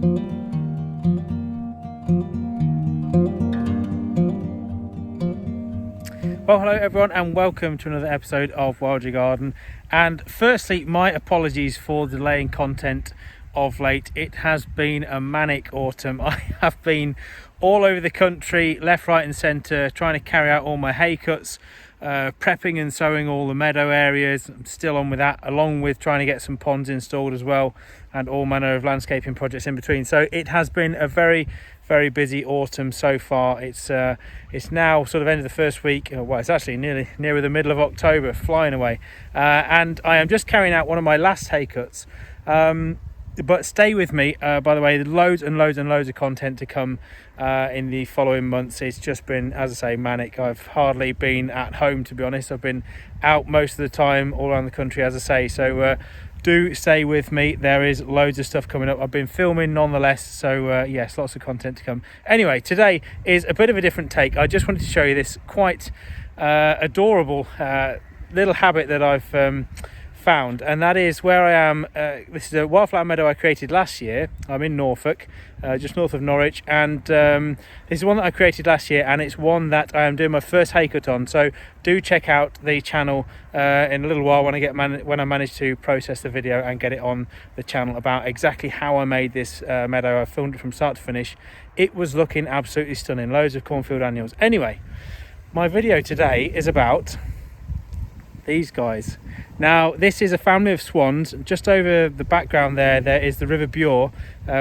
Well, hello everyone and welcome to another episode of Wild Your Garden. And firstly, my apologies for delaying content of late. It has been a manic autumn. I have been all over the country, left, right and centre, trying to carry out all my hay cuts, prepping and sowing all the meadow areas. I'm still on with that, along with trying to get some ponds installed as well, and all manner of landscaping projects in between. So it has been a very busy autumn so far. It's now sort of end of the first week. Well, it's actually nearer the middle of October, flying away, and I am just carrying out one of my last hay cuts. But stay with me. By the way, loads and loads of content to come in the following months. It's just been, as I say, manic. I've hardly been at home, to be honest. I've been out most of the time all around the country, as I say. So do stay with me. There is loads of stuff coming up. I've been filming nonetheless, so yes, lots of content to come. Anyway, today is a bit of a different take. I just wanted to show you this quite adorable little habit that I've found, and that is where I am. This is a wildflower meadow I created last year. I'm in Norfolk, just north of Norwich, and this is one that I created last year, and it's one that I am doing my first hay cut on. So do check out the channel in a little while when I manage to process the video and get it on the channel about exactly how I made this meadow. I filmed it from start to finish. It was looking absolutely stunning. Loads of cornfield annuals. Anyway, my video today is about these guys. Now, this is a family of swans. Just over the background there is the River Bure,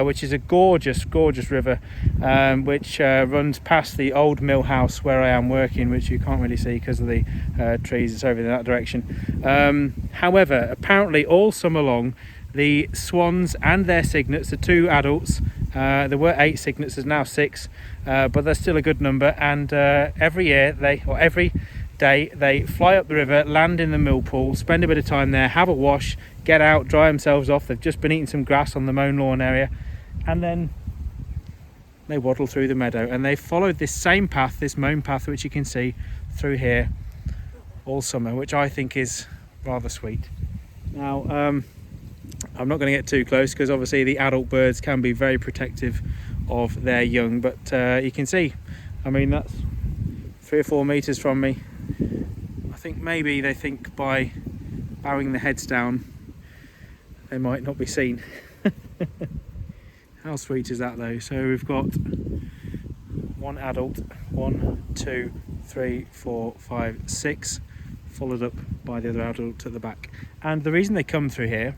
which is a gorgeous river, which runs past the old mill house where I am working, which you can't really see because of the trees. It's over in that direction. However, apparently all summer long, the swans and their cygnets, the two adults, there were 8 cygnets, there's now 6, but they're still a good number, and every day they fly up the river, land in the mill pool, spend a bit of time there, have a wash, get out, dry themselves off. They've just been eating some grass on the mown lawn area, and then they waddle through the meadow, and they followed this same path, this mown path, which you can see through here all summer, which I think is rather sweet. Now I'm not going to get too close because obviously the adult birds can be very protective of their young, but you can see, I mean, that's 3 or 4 meters from me. I think maybe they think by bowing their heads down they might not be seen. How sweet is that though? So we've got one adult, 1, 2, 3, 4, 5, 6, followed up by the other adult at the back. And the reason they come through here,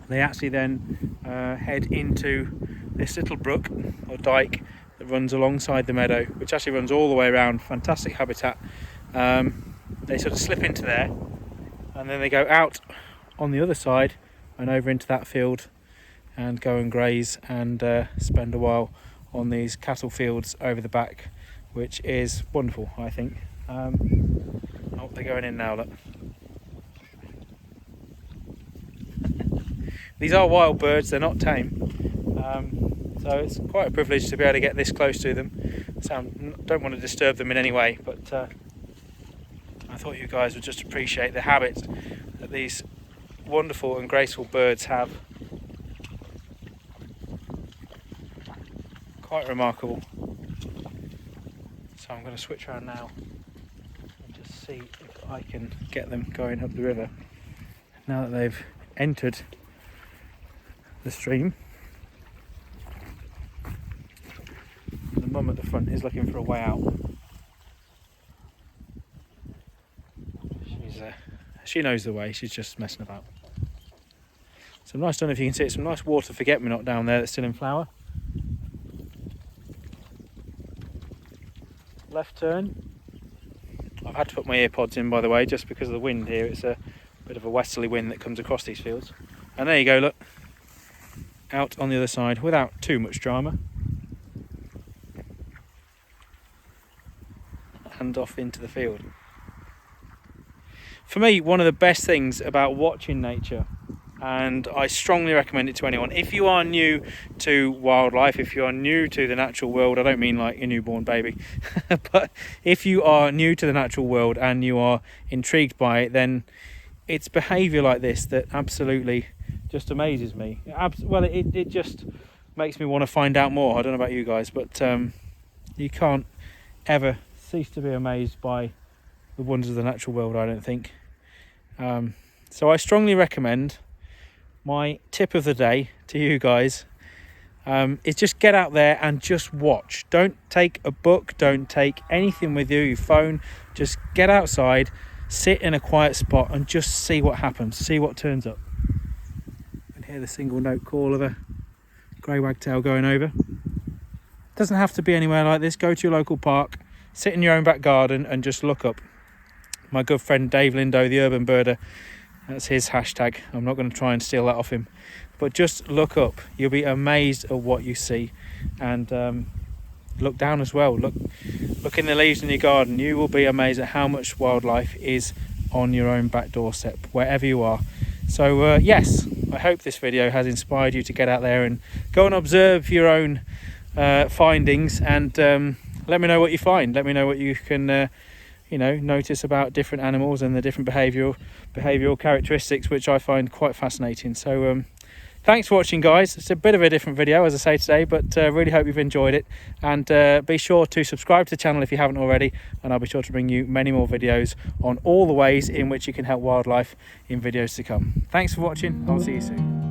they actually then head into this little brook or dike that runs alongside the meadow, which actually runs all the way around. Fantastic habitat. They sort of slip into there, and then they go out on the other side and over into that field and go and graze and spend a while on these cattle fields over the back, which is wonderful, I think. Oh, they're going in now, look. These are wild birds, they're not tame. So it's quite a privilege to be able to get this close to them. So I don't want to disturb them in any way, but I thought you guys would just appreciate the habit that these wonderful and graceful birds have. Quite remarkable. So I'm going to switch around now and just see if I can get them going up the river now that they've entered the stream. The mum at the front is looking for a way out. She knows the way, she's just messing about. Some nice, I don't know if you can see it, some nice water forget-me-not down there that's still in flower. Left turn. I've had to put my ear pods in, by the way, just because of the wind here. It's a bit of a westerly wind that comes across these fields. And there you go, look. Out on the other side without too much drama. And off into the field. For me, one of the best things about watching nature, and I strongly recommend it to anyone, if you are new to wildlife, if you are new to the natural world, I don't mean like a newborn baby, but if you are new to the natural world and you are intrigued by it, then it's behaviour like this that absolutely just amazes me. Well, it just makes me want to find out more. I don't know about you guys, but you can't ever cease to be amazed by the wonders of the natural world, I don't think. So I strongly recommend, my tip of the day to you guys is just get out there and just watch. Don't take a book, don't take anything with you, your phone. Just get outside, sit in a quiet spot and just see what happens, see what turns up. And hear the single note call of a grey wagtail going over. Doesn't have to be anywhere like this. Go to your local park, sit in your own back garden and just look up. My good friend Dave Lindo, the urban birder, that's his hashtag. I'm not going to try and steal that off him, but just look up. You'll be amazed at what you see. And look down as well. Look in the leaves in your garden. You will be amazed at how much wildlife is on your own back doorstep, wherever you are. So yes, I hope this video has inspired you to get out there and go and observe your own findings, and let me know what you find. Let me know what you can notice about different animals and the different behavioural characteristics, which I find quite fascinating. So thanks for watching, guys. It's a bit of a different video, as I say today, but really hope you've enjoyed it. And be sure to subscribe to the channel if you haven't already, and I'll be sure to bring you many more videos on all the ways in which you can help wildlife in videos to come. Thanks for watching. I'll see you soon.